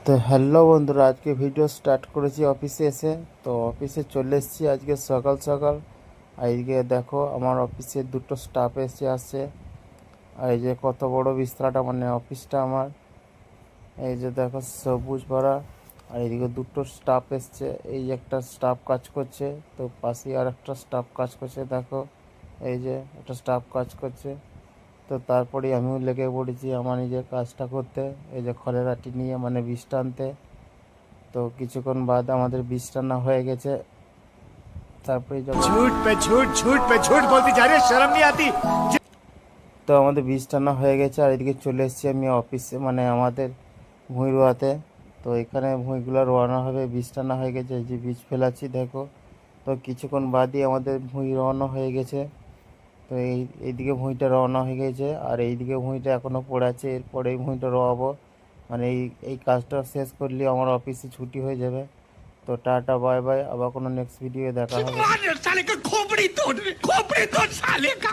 তো হ্যালো বন্ধুরা, আজকে ভিডিও স্টার্ট করেছি অফিসে এসে। তো অফিসে চলে এসেছি আজকে সকাল সকাল। আজকে দেখো আমার অফিসে দুটো স্টাফ এসে আসছে। আর এই যে কত বড় বিস্তারাটা, মানে অফিসটা আমার। এই যে দেখো সবুজ ভরা। আর এইদিকে দুটো স্টাফ এসছে, এই যে একটা স্টাফ কাজ করছে, তো পাশে আর একটা স্টাফ কাজ করছে। দেখো এই যে একটা স্টাফ কাজ করছে। তো তারপরেই আমিও লেগে পড়েছি আমার নিজের কাজটা করতে, এই যে খড়ের আঁটি নিয়ে, মানে বীজ টানতে। তো কিছুক্ষণ বাদ আমাদের বীজ টানা হয়ে গেছে। তারপরে যখন झूठ पे झूठ झूठ पे झूठ बोलती जा रही है, शर्म नहीं आती। তো আমাদের বীজ টানা হয়ে গেছে, আর এদিকে চলে এসেছি আমি অফিসে, মানে আমাদের ভুঁই রোয়াতে। তো এখানে ভুঁইগুলো রোয়ানো হবে, বীজ টানা হয়ে গেছে, এই যে বীজ ফেলাচ্ছি দেখো। তো কিছুক্ষণ বাদই আমাদের ভুঁই রওনা হয়ে গেছে। তো এইদিকে ভুঁইটা রওনা হয়ে গেছে, আর এইদিকে ভুঁইটা এখনও পড়ে আছে, এরপরে এই ভুঁইটা রোয়াবো। মানে এই কাজটা শেষ করলে আমার অফিসে ছুটি হয়ে যাবে। তো টাটা বাই বাই, আবার কোনো নেক্সট ভিডিও দেখা হবে। साले का खोपड़ी तोड़ साले का।